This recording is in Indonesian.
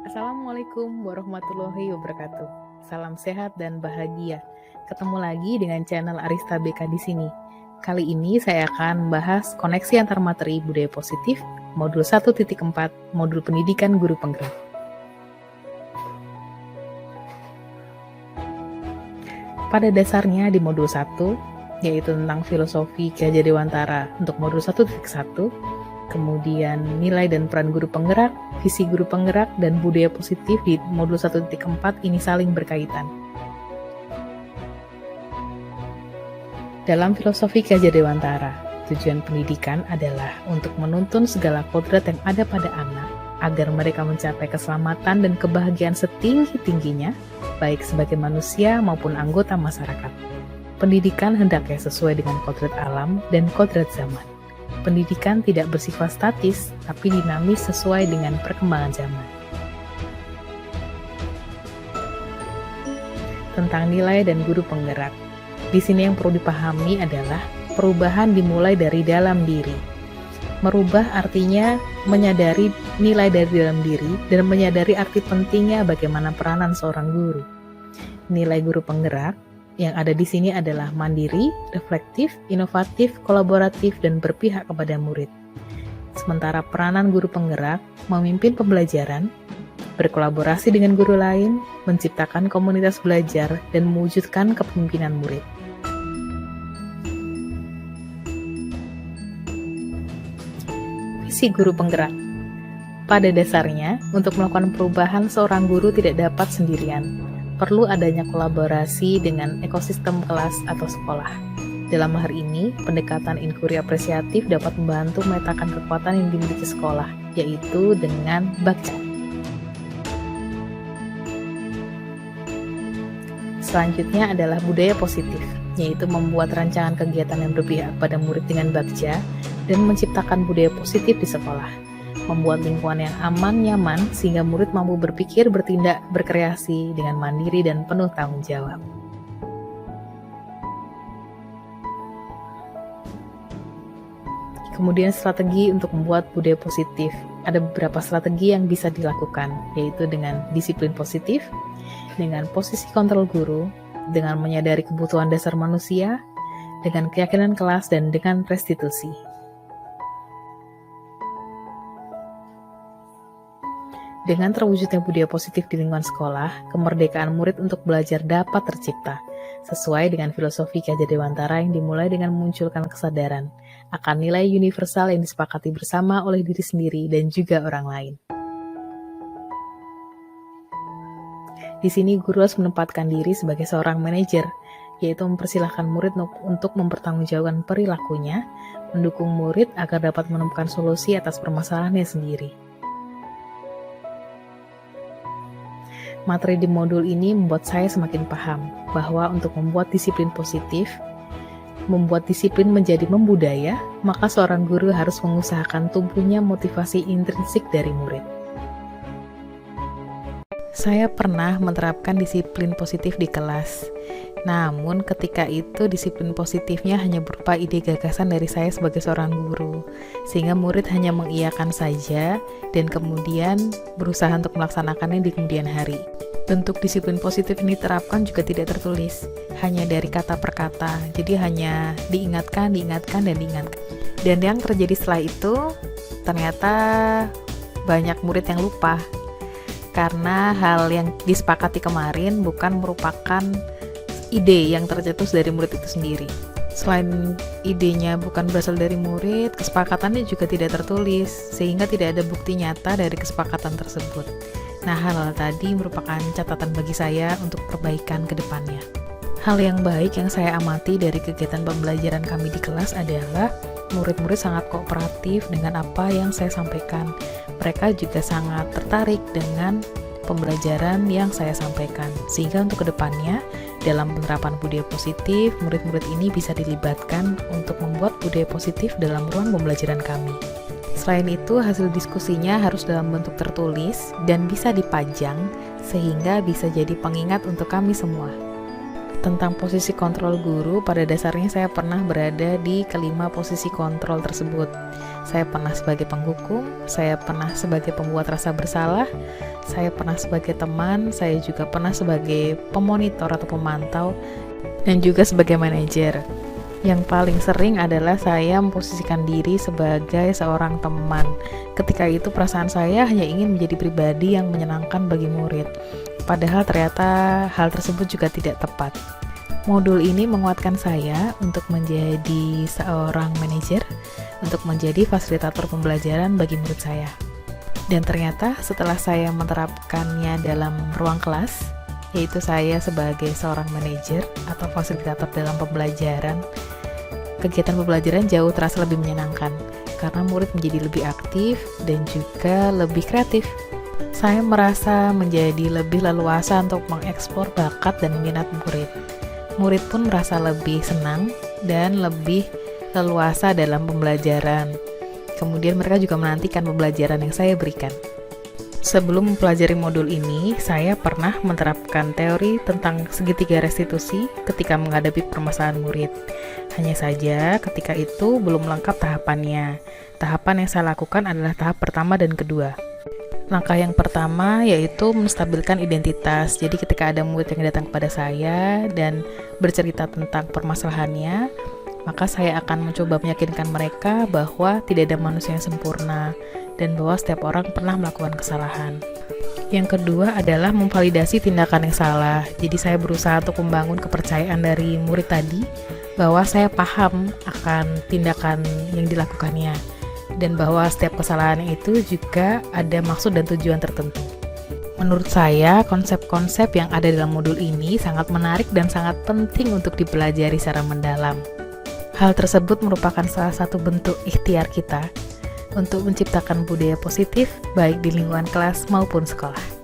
Assalamualaikum warahmatullahi wabarakatuh. Salam sehat dan bahagia. Ketemu lagi dengan channel Arista BK di sini. Kali ini saya akan membahas koneksi antar materi budaya positif modul 1.4 modul pendidikan guru penggerak. Pada dasarnya di modul 1 yaitu tentang filosofi Ki Hajar Dewantara untuk modul 1.1, kemudian nilai dan peran guru penggerak, visi guru penggerak, dan budaya positif di modul 1.4 ini saling berkaitan. Dalam filosofi Ki Hajar Dewantara, tujuan pendidikan adalah untuk menuntun segala kodrat yang ada pada anak, agar mereka mencapai keselamatan dan kebahagiaan setinggi-tingginya, baik sebagai manusia maupun anggota masyarakat. Pendidikan hendaknya sesuai dengan kodrat alam dan kodrat zaman. Pendidikan tidak bersifat statis, tapi dinamis sesuai dengan perkembangan zaman. Tentang nilai dan guru penggerak. Di sini yang perlu dipahami adalah perubahan dimulai dari dalam diri. Merubah artinya menyadari nilai dari dalam diri dan menyadari arti pentingnya bagaimana peranan seorang guru. Nilai guru penggerak yang ada di sini adalah mandiri, reflektif, inovatif, kolaboratif, dan berpihak kepada murid. Sementara peranan guru penggerak memimpin pembelajaran, berkolaborasi dengan guru lain, menciptakan komunitas belajar, dan mewujudkan kepemimpinan murid. Visi guru penggerak. Pada dasarnya, untuk melakukan perubahan seorang guru tidak dapat sendirian. Perlu adanya kolaborasi dengan ekosistem kelas atau sekolah. Dalam hal ini, pendekatan inquiry apresiatif dapat membantu memetakan kekuatan yang dimiliki sekolah, yaitu dengan bakca. Selanjutnya adalah budaya positif, yaitu membuat rancangan kegiatan yang berpihak pada murid dengan bakca dan menciptakan budaya positif di sekolah. Membuat lingkungan yang aman, nyaman, sehingga murid mampu berpikir, bertindak, berkreasi dengan mandiri dan penuh tanggung jawab. Kemudian strategi untuk membuat budaya positif. Ada beberapa strategi yang bisa dilakukan, yaitu dengan disiplin positif, dengan posisi kontrol guru, dengan menyadari kebutuhan dasar manusia, dengan keyakinan kelas, dan dengan restitusi. Dengan terwujudnya budaya positif di lingkungan sekolah, kemerdekaan murid untuk belajar dapat tercipta, sesuai dengan filosofi Ki Hajar Dewantara yang dimulai dengan memunculkan kesadaran akan nilai universal yang disepakati bersama oleh diri sendiri dan juga orang lain. Di sini guru harus menempatkan diri sebagai seorang manajer, yaitu mempersilahkan murid untuk mempertanggungjawabkan perilakunya, mendukung murid agar dapat menemukan solusi atas permasalahannya sendiri. Materi di modul ini membuat saya semakin paham bahwa untuk membuat disiplin positif, membuat disiplin menjadi membudaya, maka seorang guru harus mengusahakan tumbuhnya motivasi intrinsik dari murid. Saya pernah menerapkan disiplin positif di kelas. Namun ketika itu disiplin positifnya hanya berupa ide gagasan dari saya sebagai seorang guru, sehingga murid hanya mengiyakan saja dan kemudian berusaha untuk melaksanakannya di kemudian hari. Bentuk disiplin positif ini terapkan juga tidak tertulis, hanya dari kata per kata, jadi hanya diingatkan, dan diingatkan. Dan yang terjadi setelah itu, ternyata banyak murid yang lupa, karena hal yang disepakati kemarin bukan merupakan ide yang tercetus dari murid itu sendiri. Selain idenya bukan berasal dari murid, kesepakatannya juga tidak tertulis, sehingga tidak ada bukti nyata dari kesepakatan tersebut. Nah, hal-hal tadi merupakan catatan bagi saya untuk perbaikan ke depannya. Hal yang baik yang saya amati dari kegiatan pembelajaran kami di kelas adalah murid-murid sangat kooperatif dengan apa yang saya sampaikan. Mereka juga sangat tertarik dengan pembelajaran yang saya sampaikan, sehingga untuk kedepannya dalam penerapan budaya positif, murid-murid ini bisa dilibatkan untuk membuat budaya positif dalam ruang pembelajaran kami. Selain itu, hasil diskusinya harus dalam bentuk tertulis dan bisa dipajang sehingga bisa jadi pengingat untuk kami semua. Tentang posisi kontrol guru, pada dasarnya saya pernah berada di kelima posisi kontrol tersebut. Saya pernah sebagai penghukum, saya pernah sebagai pembuat rasa bersalah, saya pernah sebagai teman, saya juga pernah sebagai pemonitor atau pemantau, dan juga sebagai manajer. Yang paling sering adalah saya memposisikan diri sebagai seorang teman. Ketika itu perasaan saya hanya ingin menjadi pribadi yang menyenangkan bagi murid. Padahal ternyata hal tersebut juga tidak tepat. Modul ini menguatkan saya untuk menjadi seorang manajer, untuk menjadi fasilitator pembelajaran bagi murid saya. Dan ternyata setelah saya menerapkannya dalam ruang kelas, yaitu saya sebagai seorang manajer atau fasilitator dalam pembelajaran, kegiatan pembelajaran jauh terasa lebih menyenangkan karena murid menjadi lebih aktif dan juga lebih kreatif. Saya merasa menjadi lebih leluasa untuk mengeksplor bakat dan minat murid. Murid pun merasa lebih senang dan lebih leluasa dalam pembelajaran. Kemudian mereka juga menantikan pembelajaran yang saya berikan. Sebelum mempelajari modul ini, saya pernah menerapkan teori tentang segitiga restitusi ketika menghadapi permasalahan murid. Hanya saja ketika itu belum lengkap tahapannya. Tahapan yang saya lakukan adalah tahap pertama dan kedua. Langkah yang pertama yaitu menstabilkan identitas. Jadi ketika ada murid yang datang kepada saya dan bercerita tentang permasalahannya, maka saya akan mencoba meyakinkan mereka bahwa tidak ada manusia yang sempurna dan bahwa setiap orang pernah melakukan kesalahan. Yang kedua adalah memvalidasi tindakan yang salah. Jadi saya berusaha untuk membangun kepercayaan dari murid tadi bahwa saya paham akan tindakan yang dilakukannya dan bahwa setiap kesalahan itu juga ada maksud dan tujuan tertentu. Menurut saya, konsep-konsep yang ada dalam modul ini sangat menarik dan sangat penting untuk dipelajari secara mendalam. Hal tersebut merupakan salah satu bentuk ikhtiar kita untuk menciptakan budaya positif baik di lingkungan kelas maupun sekolah.